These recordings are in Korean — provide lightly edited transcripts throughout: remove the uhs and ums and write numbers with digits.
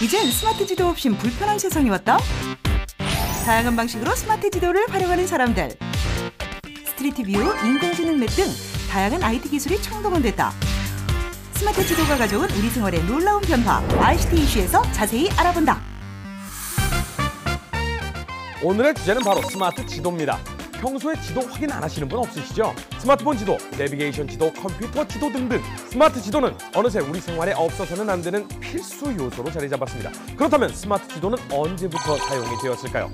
이젠 스마트 지도 없인 불편한 세상이 왔다. 다양한 방식으로 스마트 지도를 활용하는 사람들. 스트리트 뷰, 인공지능 맵 등 다양한 IT 기술이 총동원됐다. 스마트 지도가 가져온 우리 생활의 놀라운 변화, ICT 이슈에서 자세히 알아본다. 오늘의 주제는 바로 스마트 지도입니다. 평소에 지도 확인 안 하시는 분 없으시죠? 스마트폰 지도, 내비게이션 지도, 컴퓨터 지도 등등 스마트 지도는 어느새 우리 생활에 없어서는 안 되는 필수 요소로 자리 잡았습니다. 그렇다면 스마트 지도는 언제부터 사용이 되었을까요?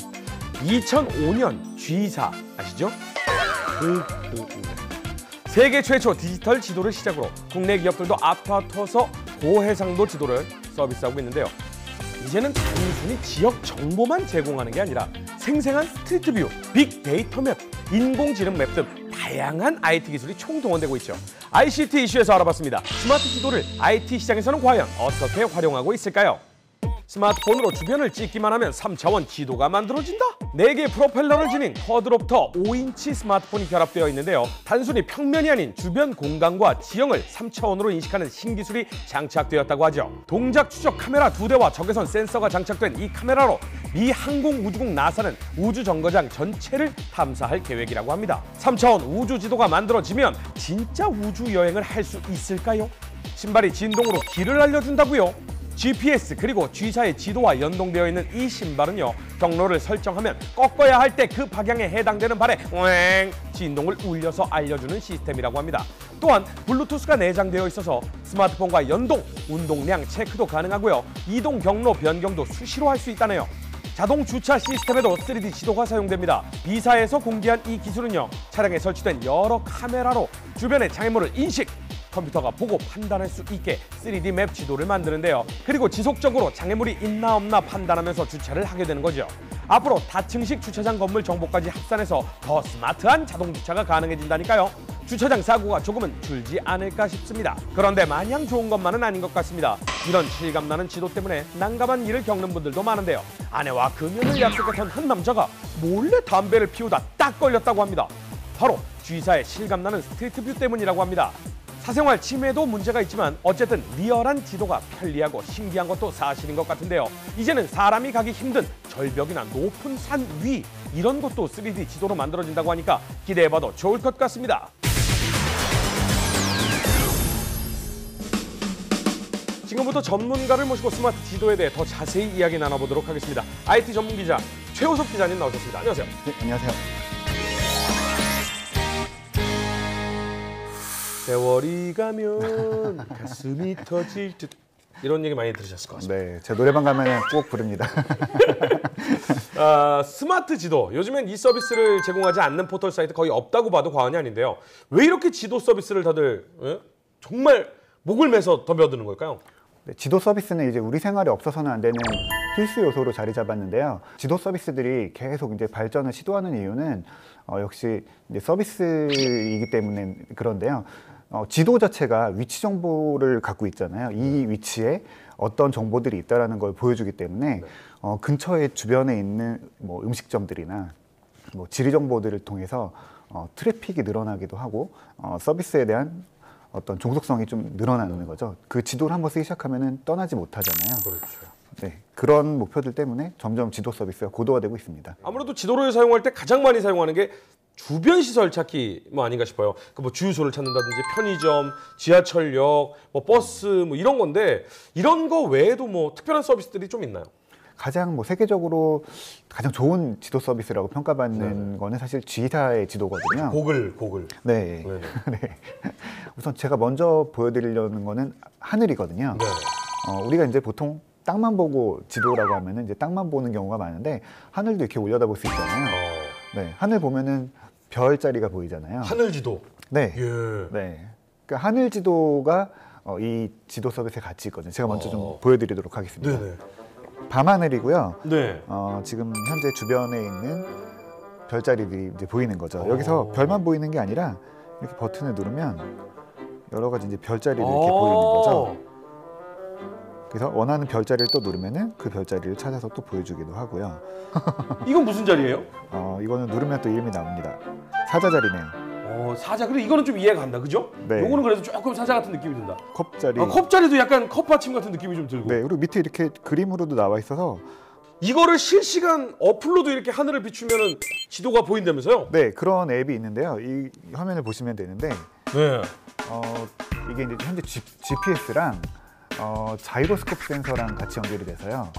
2005년 G4 아시죠? 세계 최초 디지털 지도를 시작으로 국내 기업들도 앞다퉈서 고해상도 지도를 서비스하고 있는데요. 이제는 단순히 지역 정보만 제공하는 게 아니라 생생한 스트리트 뷰, 빅데이터 맵, 인공지능 맵 등 다양한 IT 기술이 총동원되고 있죠. ICT 이슈에서 알아봤습니다. 스마트 지도를 IT 시장에서는 과연 어떻게 활용하고 있을까요? 스마트폰으로 주변을 찍기만 하면 3차원 지도가 만들어진다? 4개의 프로펠러를 지닌 쿼드롭터 5인치 스마트폰이 결합되어 있는데요. 단순히 평면이 아닌 주변 공간과 지형을 3차원으로 인식하는 신기술이 장착되었다고 하죠. 동작 추적 카메라 2대와 적외선 센서가 장착된 이 카메라로 미 항공우주국 나사는 우주정거장 전체를 탐사할 계획이라고 합니다. 3차원 우주 지도가 만들어지면 진짜 우주 여행을 할 수 있을까요? 신발이 진동으로 길을 알려준다고요? GPS 그리고 G사의 지도와 연동되어 있는 이 신발은요, 경로를 설정하면 꺾어야 할 때 그 방향에 해당되는 발에 왱 진동을 울려서 알려주는 시스템이라고 합니다. 또한 블루투스가 내장되어 있어서 스마트폰과 연동, 운동량 체크도 가능하고요. 이동 경로 변경도 수시로 할 수 있다네요. 자동 주차 시스템에도 3D 지도가 사용됩니다. B사에서 공개한 이 기술은요, 차량에 설치된 여러 카메라로 주변의 장애물을 인식, 컴퓨터가 보고 판단할 수 있게 3D 맵 지도를 만드는데요. 그리고 지속적으로 장애물이 있나 없나 판단하면서 주차를 하게 되는 거죠. 앞으로 다층식 주차장 건물 정보까지 합산해서 더 스마트한 자동 주차가 가능해진다니까요. 주차장 사고가 조금은 줄지 않을까 싶습니다. 그런데 마냥 좋은 것만은 아닌 것 같습니다. 이런 실감나는 지도 때문에 난감한 일을 겪는 분들도 많은데요. 아내와 금연을 약속했던 한 남자가 몰래 담배를 피우다 딱 걸렸다고 합니다. 바로 G사의 실감나는 스트리트 뷰 때문이라고 합니다. 사생활 침해도 문제가 있지만 어쨌든 리얼한 지도가 편리하고 신기한 것도 사실인 것 같은데요. 이제는 사람이 가기 힘든 절벽이나 높은 산 위, 이런 것도 3D 지도로 만들어진다고 하니까 기대해봐도 좋을 것 같습니다. 지금부터 전문가를 모시고 스마트 지도에 대해 더 자세히 이야기 나눠보도록 하겠습니다. IT 전문 기자 최호섭 기자님 나오셨습니다. 안녕하세요. 네, 안녕하세요. 세월이 가면 가슴이 터질 듯, 이런 얘기 많이 들으셨을 것 같습니다. 네, 제 노래방 가면 꼭 부릅니다. 스마트 지도, 요즘엔 이 서비스를 제공하지 않는 포털 사이트 거의 없다고 봐도 과언이 아닌데요. 왜 이렇게 지도 서비스를 다들 정말 목을 매서 덤벼드는 걸까요? 네, 지도 서비스는 이제 우리 생활에 없어서는 안 되는 필수 요소로 자리 잡았는데요. 지도 서비스들이 계속 이제 발전을 시도하는 이유는 역시 이제 서비스이기 때문에 그런데요. 지도 자체가 위치 정보를 갖고 있잖아요. 이 위치에 어떤 정보들이 있다는 걸 보여주기 때문에 근처에 주변에 있는 뭐 음식점들이나 뭐 지리 정보들을 통해서 트래픽이 늘어나기도 하고 서비스에 대한 어떤 종속성이 좀 늘어나는 거죠. 그 지도를 한번 쓰기 시작하면 떠나지 못하잖아요. 그렇죠. 네, 그런 목표들 때문에 점점 지도 서비스가 고도화되고 있습니다. 아무래도 지도를 사용할 때 가장 많이 사용하는 게 주변 시설 찾기 뭐 아닌가 싶어요. 뭐 주유소를 찾는다든지 편의점, 지하철역, 뭐 버스 뭐 이런 건데, 이런 거 외에도 뭐 특별한 서비스들이 좀 있나요? 가장 뭐 세계적으로 가장 좋은 지도 서비스라고 평가받는 거는 사실 G사의 지도거든요. 고글. 네. 네. 우선 제가 먼저 보여드리려는 거는 하늘이거든요. 네. 우리가 이제 보통 땅만 보고 지도라고 하면은 이제 땅만 보는 경우가 많은데, 하늘도 이렇게 올려다볼 수 있잖아요. 네. 하늘 보면은 별자리가 보이잖아요. 하늘 지도. 네. 예. 네. 그러니까 하늘 지도가 이 지도 서비스에 같이 있거든요. 제가 먼저 좀 보여드리도록 하겠습니다. 네네. 밤하늘이고요. 네. 지금 현재 주변에 있는 별자리들이 이제 보이는 거죠. 여기서 별만 보이는 게 아니라 이렇게 버튼을 누르면 여러 가지 이제 별자리들이 이렇게 보이는 거죠. 그래서 원하는 별자리를 또 누르면은 그 별자리를 찾아서 또 보여주기도 하고요. 이건 무슨 자리예요? 이거는 누르면 또 이름이 나옵니다. 사자자리네요. 사자. 그래 이거는 좀 이해가 간다, 그죠? 네. 요거는 그래도 조금 사자 같은 느낌이 든다. 컵자리. 컵자리도 약간 컵받침 같은 느낌이 좀 들고. 네, 그리고 밑에 이렇게 그림으로도 나와 있어서 이거를 실시간 어플로도 이렇게 하늘을 비추면은 지도가 보인다면서요? 네, 그런 앱이 있는데요. 이 화면을 보시면 되는데 네. 이게 이제 현재 GPS랑 자이로스코프 센서랑 같이 연결이 돼서요.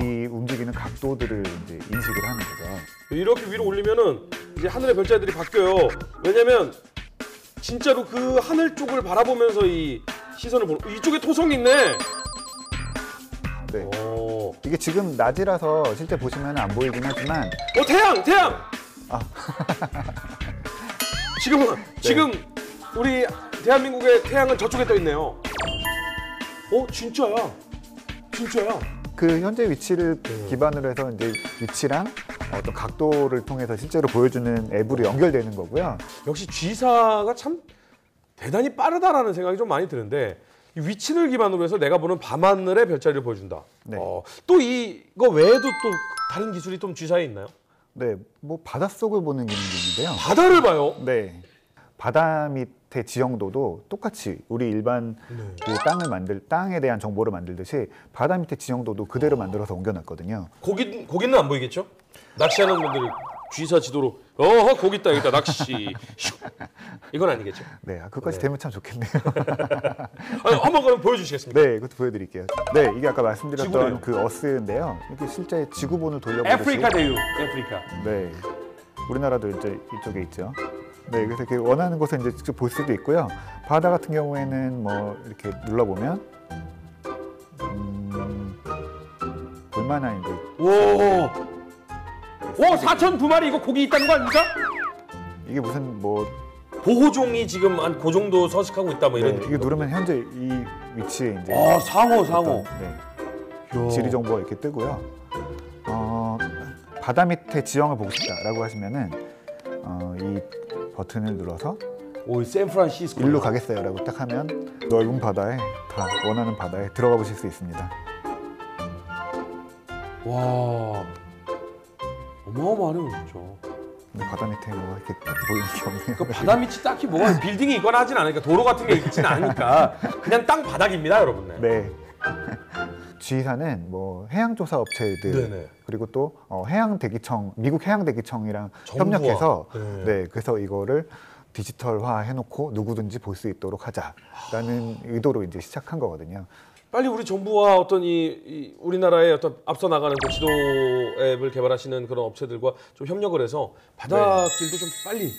이 움직이는 각도들을 이제 인식을 하는 거죠. 이렇게 위로 올리면은 이제 하늘의 별자리들이 바뀌어요. 왜냐면 진짜로 그 하늘 쪽을 바라보면서 이 시선을 보는. 이쪽에 토성이 있네. 네. 이게 지금 낮이라서 실제 보시면 안 보이긴 하지만 태양! 지금 우리 대한민국의 태양은 저쪽에 떠 있네요. 진짜야. 그 현재 위치를 기반으로 해서 이제 위치랑 어떤 각도를 통해서 실제로 보여주는 앱으로 연결되는 거고요. 역시 G사가 참 대단히 빠르다라는 생각이 좀 많이 드는데 이 위치를 기반으로 해서 내가 보는 밤하늘의 별자리를 보여준다. 네. 또 이거 외에도 또 다른 기술이 좀 G사에 있나요? 네, 뭐 바닷속을 보는 기능도 있는데요. 바다를 봐요? 네. 바다 밑의 지형도도 똑같이 우리 일반 그 땅에 대한 정보를 만들듯이 바다 밑의 지형도도 그대로 만들어서 옮겨놨거든요. 고기는 안 보이겠죠? 낚시하는 분들이 G사 지도로 고기 있다 여기다 낚시 이건 아니겠죠? 네, 그것까지 되면 참 좋겠네요. 한번 그럼 보여주시겠습니까? 네, 이것도 보여드릴게요. 네, 이게 아까 말씀드렸던 지구네요. 그 어스인데요. 이게 실제 지구본을 돌려보듯이 아프리카 대유, 아프리카. 네, 우리나라도 이제 이쪽에 있죠. 네, 그래서 이렇게 원하는 곳을 이제 직접 볼 수도 있고요. 바다 같은 경우에는 뭐 이렇게 눌러보면 볼만한 이제 오 4,002마리 이거 고기 있다는 거 아닙니까? 이게 무슨 뭐 보호종이 지금 한 그 정도 서식하고 있다 뭐 이런 네, 느낌. 이게 누르면 현재 이 위치에 이제 상어. 네, 지리 정보가 이렇게 뜨고요. 바다 밑에 지형을 보고 싶다라고 하시면은 이 버튼을 눌러서 오 샌프란시스코. 일로 가겠어요라고 딱 하면 넓은 바다에 다 원하는 바다에 들어가 보실 수 있습니다. 와 어마어마하네요 진짜. 근데 바다 밑에 뭐 이렇게 딱 보이는 게 없네요. 그 바다 밑이 딱히 뭐가 빌딩이 있거나 하진 않으니까 도로 같은 게 있진 않으니까 그냥 땅 바닥입니다 여러분. 네. G사는 뭐 해양조사 업체들 네네. 그리고 또 해양대기청 미국 해양대기청이랑 정부와. 협력해서 네. 네, 그래서 이거를 디지털화 해놓고 누구든지 볼 수 있도록 하자라는 의도로 이제 시작한 거거든요. 빨리 우리 정부와 어떤 이 우리나라의 어떤 앞서 나가는 그 지도 앱을 개발하시는 그런 업체들과 좀 협력을 해서 바닷길도 좀 빨리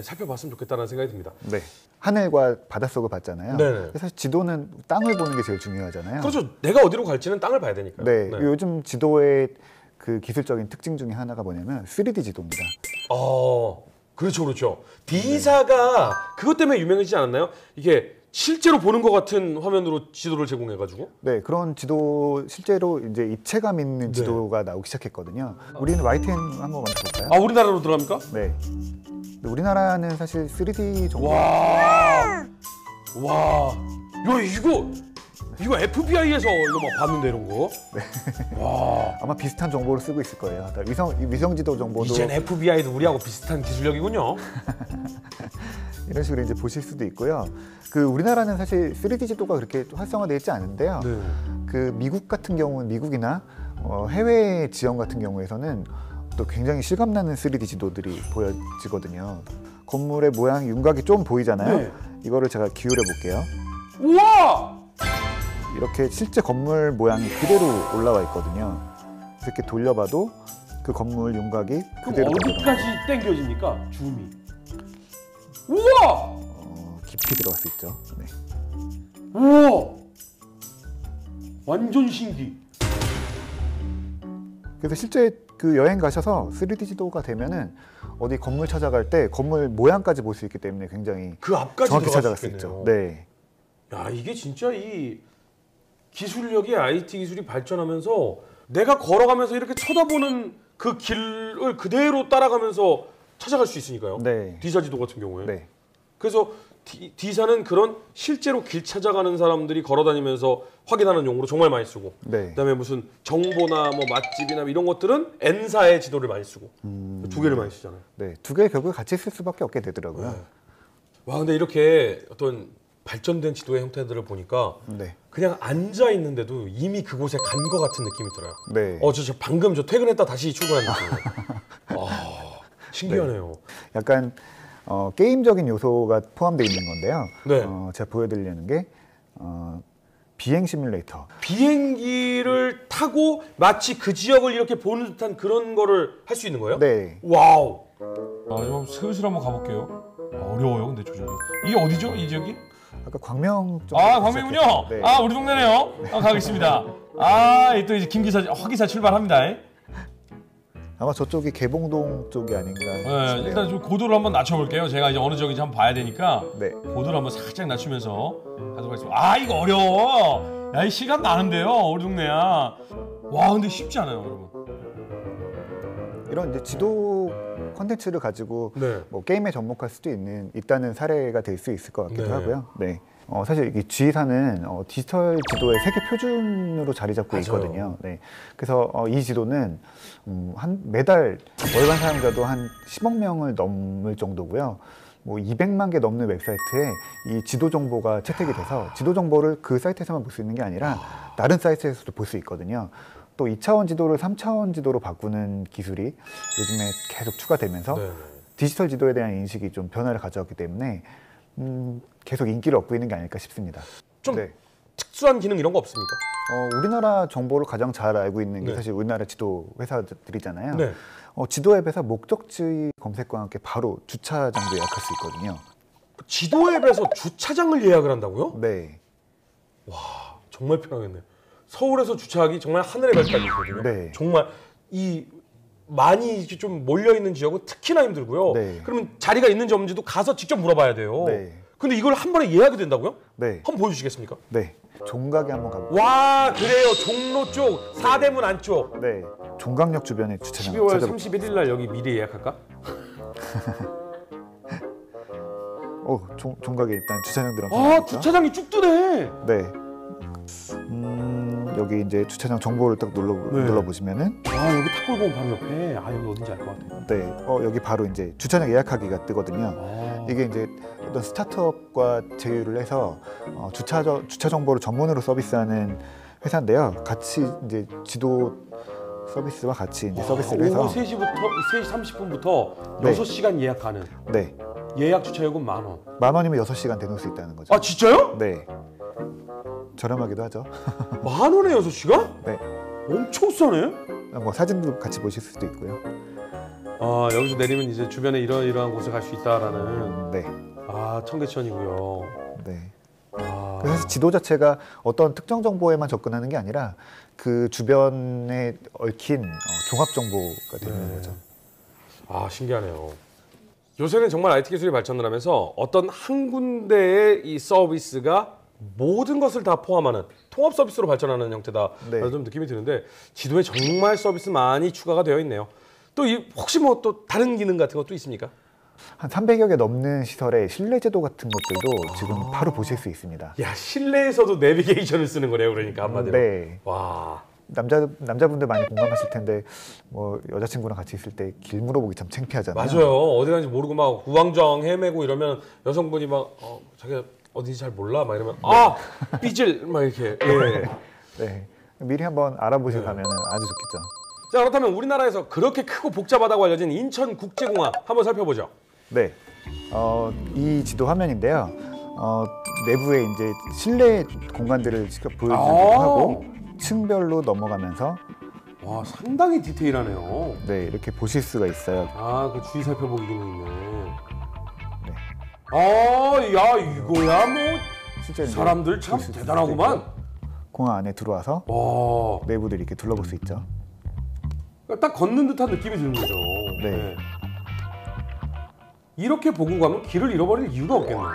살펴봤으면 좋겠다는 생각이 듭니다. 네. 하늘과 바닷속을 봤잖아요. 네네. 그래서 지도는 땅을 보는 게 제일 중요하잖아요. 그렇죠. 내가 어디로 갈지는 땅을 봐야 되니까요. 네. 요즘 지도의 그 기술적인 특징 중에 하나가 뭐냐면 3D 지도입니다. 그렇죠. D사가 그것 때문에 유명해지지 않았나요? 이게 실제로 보는 것 같은 화면으로 지도를 제공해가지고. 네, 그런 지도 실제로 이제 입체감 있는 지도가 나오기 시작했거든요. 우리는 YTN 한번 먼저 볼까요? 우리나라로 들어갑니까? 네. 근데 우리나라는 사실 3D 정보. 와, 이거 FBI에서 이거 막 봤는데 이런 거. 아마 비슷한 정보를 쓰고 있을 거예요. 위성 지도 정보도 이젠 FBI도 우리하고 비슷한 기술력이군요. 이런 식으로 이제 보실 수도 있고요. 그 우리나라는 사실 3D 지도가 그렇게 활성화되어 있지 않은데요. 네. 그 미국 같은 경우는 미국이나 해외 지형 같은 경우에서는 또 굉장히 실감나는 3D 지도들이 보여지거든요. 건물의 모양, 윤곽이 좀 보이잖아요. 네. 이거를 제가 기울여 볼게요. 우와! 이렇게 실제 건물 모양이 그대로 올라와 있거든요. 이렇게 돌려봐도 그 건물 윤곽이 그대로 그럼 어디까지 당겨집니까? 줌이. 우와! 깊이 들어갈 수 있죠. 네. 우와! 완전 신기. 그래서 실제 그 여행 가셔서 3D 지도가 되면은 어디 건물 찾아갈 때 건물 모양까지 볼 수 있기 때문에 굉장히 그 앞까지 정확히 들어갈 찾아갈 수 수 있겠네요. 있죠. 네. 야, 이게 진짜 이 기술력이 IT 기술이 발전하면서 내가 걸어가면서 이렇게 쳐다보는 그 길을 그대로 따라가면서 찾아갈 수 있으니까요. 네. D사 지도 같은 경우에. 네. 그래서 D사는 그런 실제로 길 찾아가는 사람들이 걸어다니면서 확인하는 용으로 정말 많이 쓰고 네. 그다음에 무슨 정보나 뭐 맛집이나 이런 것들은 N사의 지도를 많이 쓰고 두 개를 많이 쓰잖아요. 네, 두 개의 결국에 같이 쓸 수밖에 없게 되더라고요. 네. 와 근데 이렇게 어떤 발전된 지도의 형태들을 보니까 네. 그냥 앉아 있는데도 이미 그곳에 간 것 같은 느낌이 들어요. 네. 저 방금 퇴근했다 다시 출근한 느낌이에요. 신기하네요. 약간 게임적인 요소가 포함되어 있는 건데요. 네. 제가 보여드리려는 게 비행 시뮬레이터. 비행기를 타고 마치 그 지역을 이렇게 보는 듯한 그런 거를 할 수 있는 거예요? 네. 와우. 좀 슬슬 한번 가볼게요. 어려워요, 근데 조절이. 이게 어디죠, 이 지역이? 아까 광명 쪽. 광명이군요. 네. 우리 동네네요. 가겠습니다. 또 이제 김기사, 허기사 출발합니다. 아마 저쪽이 개봉동 쪽이 아닌가 싶네요. 일단 좀 고도를 한번 낮춰볼게요. 제가 이제 어느 지역인지 한번 봐야 되니까 네. 고도를 한번 살짝 낮추면서 가도록 하겠습니다. 이거 어려워. 이 시간 나는데요, 우리 동네야. 와, 근데 쉽지 않아요, 여러분. 이런 이제 지도 콘텐츠를 가지고 네. 뭐 게임에 접목할 수도 있다는 사례가 될 수 있을 것 같기도 네. 하고요. 네. 사실 이 G사는 디지털 지도의 세계 표준으로 자리 잡고 맞아요. 있거든요. 네. 그래서 이 지도는 매달 월간 사용자도 한 10억 명을 넘을 정도고요. 뭐 200만 개 넘는 웹사이트에 이 지도 정보가 채택이 돼서 지도 정보를 그 사이트에서만 볼 수 있는 게 아니라 다른 사이트에서도 볼 수 있거든요. 또 2차원 지도를 3차원 지도로 바꾸는 기술이 요즘에 계속 추가되면서 네. 디지털 지도에 대한 인식이 좀 변화를 가져왔기 때문에 계속 인기를 얻고 있는 게 아닐까 싶습니다. 좀 네. 특수한 기능 이런 거 없습니까? 우리나라 정보를 가장 잘 알고 있는 게 네. 사실 우리나라 지도 회사들이잖아요. 네. 지도 앱에서 목적지 검색과 함께 바로 주차장도 예약할 수 있거든요. 지도 앱에서 주차장을 예약을 한다고요? 네. 정말 편하겠네요. 서울에서 주차하기 정말 하늘의 별따기거든요. 네. 정말 많이 이렇게 좀 몰려 있는 지역은 특히나 힘들고요. 네. 그러면 자리가 있는지 없는지도 가서 직접 물어봐야 돼요. 네. 근데 이걸 한 번에 예약이 된다고요? 네. 한번 보여주시겠습니까? 네. 종각에 한번 가볼게요. 와 그래요. 종로 쪽, 사대문 안쪽. 네. 종각역 주변에 주차장 12월 찾아볼게요. 31일 날 여기 미리 예약할까? 종각에 일단 주차장 들어가면 주차장이 쭉 뜨네. 네. 여기 이제 주차장 정보를 딱 눌러보시면은 여기 탁골공 바로 옆에. 여기 어딘지 알 것 같아요. 네. 여기 바로 이제 주차장 예약하기가 뜨거든요. 이게 이제 어떤 스타트업과 제휴를 해서 주차 정보를 전문으로 서비스하는 회사인데요. 같이 이제 지도 서비스와 같이 이제 서비스를 해서 오후 3시 30분부터 네. 6시간 예약하는 네. 예약 주차 요금 10,000원. 10,000원이면 6시간 대놓을 수 있다는 거죠. 진짜요? 네. 저렴하기도 하죠. 10,000원에 6시간? 네. 엄청 싸네. 뭐 사진도 같이 보실 수도 있고요. 여기서 내리면 이제 주변에 이러이러한 곳에 갈 수 있다라는. 네. 청계천이고요. 네. 그래서 지도 자체가 어떤 특정 정보에만 접근하는 게 아니라 그 주변에 얽힌 종합 정보가 되는 거죠. 신기하네요. 요새는 정말 IT 기술이 발전을 하면서 어떤 한 군데의 이 서비스가 모든 것을 다 포함하는 통합 서비스로 발전하는 형태다. 네. 라는 좀 느낌이 드는데 지도에 정말 서비스 많이 추가가 되어 있네요. 또 혹시 뭐 또 다른 기능 같은 것도 있습니까? 한 300여 개 넘는 시설에 실내 제도 같은 것들도 지금 바로 보실 수 있습니다. 야, 실내에서도 내비게이션을 쓰는 거네요, 그러니까 한마디로. 네. 와. 남자분들 많이 공감하실 텐데 뭐 여자친구랑 같이 있을 때 길 물어보기 참 창피하잖아요. 맞아요. 어디 가는지 모르고 막 우왕좌왕 헤매고 이러면 여성분이 막 자기가 어딘지 잘 몰라 막 이러면 삐질 막 이렇게. 예. 네. 미리 한번 알아보시고 가면 아주 좋겠죠. 자, 그렇다면 우리나라에서 그렇게 크고 복잡하다고 알려진 인천국제공항 한번 살펴보죠. 네. 이 지도 화면인데요. 내부에 이제 실내 공간들을 직접 보여주기도 하고 층별로 넘어가면서 와, 상당히 디테일하네요. 네, 이렇게 보실 수가 있어요. 그 주위 살펴보기 기능이 있네. 네. 야, 이거야 뭐 실제 사람들 참 대단하구만. 공항 안에 들어와서 내부들 이렇게 둘러볼 수 있죠. 딱 걷는 듯한 느낌이 드는 거죠. 네. 이렇게 보고 가면 길을 잃어버릴 이유가 없겠네요.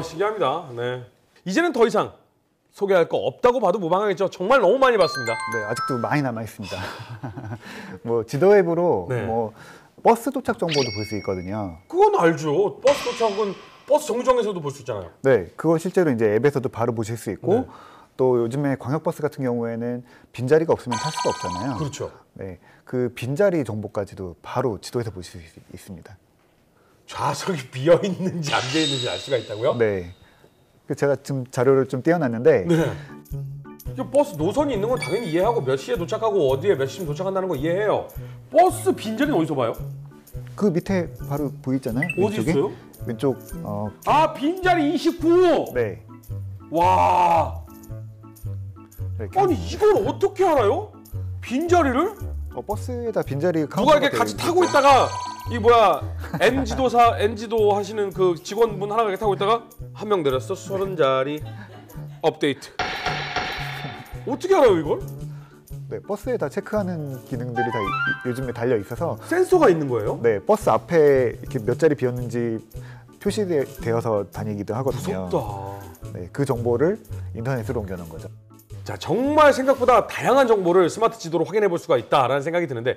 신기합니다. 네. 이제는 더 이상 소개할 거 없다고 봐도 무방하겠죠. 정말 너무 많이 봤습니다. 네, 아직도 많이 남아 있습니다. 뭐 지도 앱으로 네. 뭐 버스 도착 정보도 볼 수 있거든요. 그건 알죠. 버스 도착은 버스 정류장에서도 볼 수 있잖아요. 네, 그거 실제로 이제 앱에서도 바로 보실 수 있고 네. 또 요즘에 광역버스 같은 경우에는 빈자리가 없으면 탈 수가 없잖아요. 그렇죠. 네, 그 빈자리 정보까지도 바로 지도에서 보실 수 있습니다. 좌석이 비어 있는지 안 비어 있는지 알 수가 있다고요? 네, 그 제가 지금 자료를 좀 띄워놨는데 네. 버스 노선이 있는 건 당연히 이해하고 몇 시에 도착하고 어디에 몇 시쯤 도착한다는 거 이해해요. 버스 빈자리는 어디서 봐요? 그 밑에 바로 보이잖아요. 어디 왼쪽에? 있어요? 왼쪽 아, 빈자리 29. 네. 와. 이렇게. 아니 이걸 어떻게 알아요? 빈자리를? 버스에다 빈자리 누가 카운터가 이렇게 되어 같이 있는 타고 거죠. 있다가 이 뭐야 NG도 하시는 그 직원분 하나가 이렇게 타고 있다가 한 명 내렸어 30자리 업데이트. 어떻게 알아요 이걸? 네, 버스에다 체크하는 기능들이 다 요즘에 달려 있어서 센서가 있는 거예요? 네, 버스 앞에 이렇게 몇 자리 비었는지 표시되어서 다니기도 하거든요. 무섭다. 네, 그 정보를 인터넷으로 옮겨놓은 거죠. 자, 정말 생각보다 다양한 정보를 스마트 지도로 확인해 볼 수가 있다라는 생각이 드는데,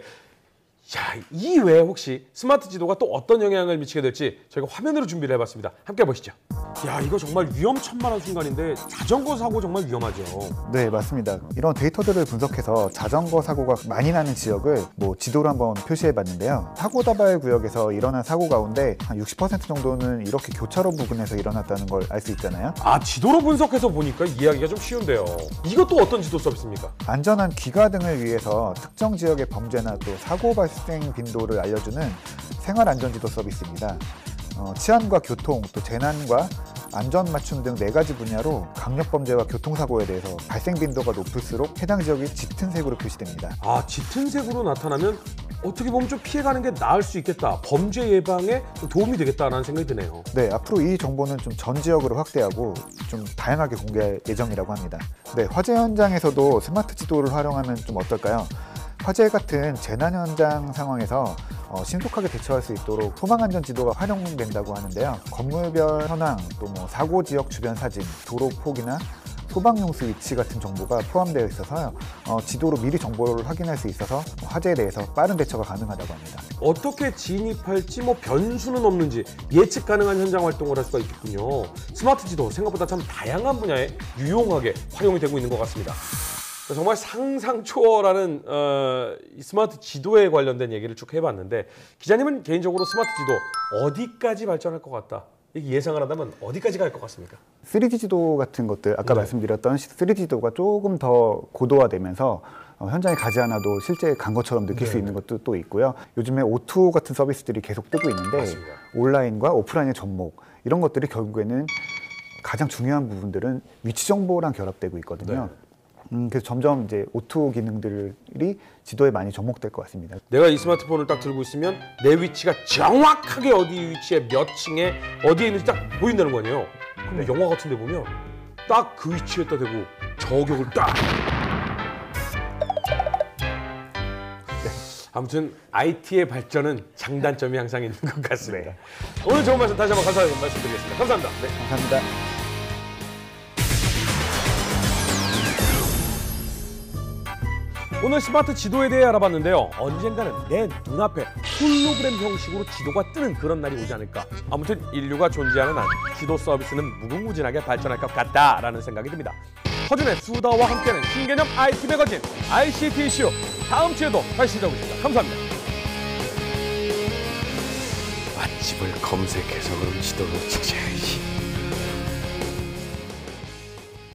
야, 이 외에 혹시 스마트 지도가 또 어떤 영향을 미치게 될지 저희가 화면으로 준비를 해봤습니다. 함께 보시죠. 야, 이거 정말 위험천만한 순간인데 자전거 사고 정말 위험하죠. 네, 맞습니다. 이런 데이터들을 분석해서 자전거 사고가 많이 나는 지역을 지도로 한번 표시해 봤는데요. 사고 다발 구역에서 일어난 사고 가운데 한 60% 정도는 이렇게 교차로 부근에서 일어났다는 걸 알 수 있잖아요. 아, 지도로 분석해서 보니까 이해하기가 좀 쉬운데요. 이것도 어떤 지도 서비스입니까? 안전한 귀가 등을 위해서 특정 지역의 범죄나 또 사고 발생 빈도를 알려주는 생활안전지도 서비스입니다. 치안과 교통, 또 재난과 안전 맞춤 등 4가지 분야로 강력범죄와 교통사고에 대해서 발생 빈도가 높을수록 해당 지역이 짙은 색으로 표시됩니다. 아, 짙은 색으로 나타나면 어떻게 보면 좀 피해가는 게 나을 수 있겠다. 범죄 예방에 좀 도움이 되겠다라는 생각이 드네요. 네, 앞으로 이 정보는 좀 전 지역으로 확대하고 좀 다양하게 공개할 예정이라고 합니다. 네, 화재 현장에서도 스마트 지도를 활용하면 좀 어떨까요? 화재 같은 재난 현장 상황에서 신속하게 대처할 수 있도록 소방안전 지도가 활용된다고 하는데요. 건물별 현황, 또 사고 지역 주변 사진, 도로 폭이나 소방용수 위치 같은 정보가 포함되어 있어서요. 지도로 미리 정보를 확인할 수 있어서 화재에 대해서 빠른 대처가 가능하다고 합니다. 어떻게 진입할지 변수는 없는지 예측 가능한 현장 활동을 할 수가 있겠군요. 스마트 지도 생각보다 참 다양한 분야에 유용하게 활용이 되고 있는 것 같습니다. 정말 상상 초월하는 이 스마트 지도에 관련된 얘기를 쭉 해봤는데, 기자님은 개인적으로 스마트 지도 어디까지 발전할 것 같다, 이게 예상을 한다면 어디까지 갈 것 같습니까? 3D 지도 같은 것들, 아까 말씀드렸던 3D 지도가 조금 더 고도화되면서 현장에 가지 않아도 실제 간 것처럼 느낄 수 있는 것도 또 있고요. 요즘에 O2O 같은 서비스들이 계속 뜨고 있는데, 맞습니다. 온라인과 오프라인의 접목, 이런 것들이 결국에는 가장 중요한 부분들은 위치 정보랑 결합되고 있거든요. 그래서 점점 이제 O2O 기능들이 지도에 많이 접목될 것 같습니다. 내가 이 스마트폰을 딱 들고 있으면 내 위치가 정확하게 어디 위치에 몇 층에 어디에 있는지 딱 보인다는 거 아니에요. 근데 영화 같은 데 보면 딱 그 위치에다 대고 저격을 딱. 아무튼 IT의 발전은 장단점이 항상 있는 것 같습니다. 오늘 좋은 말씀 다시 한번 감사하다는 말씀드리겠습니다. 감사합니다. 네, 감사합니다. 오늘 스마트 지도에 대해 알아봤는데요. 언젠가는 내 눈앞에 홀로그램 형식으로 지도가 뜨는 그런 날이 오지 않을까. 아무튼 인류가 존재하는 한 지도 서비스는 무궁무진하게 발전할 것 같다라는 생각이 듭니다. 허준의 수다와 함께하는 신개념 IT 매거진 ICT 이슈, 다음 주에도 다시 찾아오겠습니다. 감사합니다. 맛집을 검색해서 그럼 지도를 찍어야지.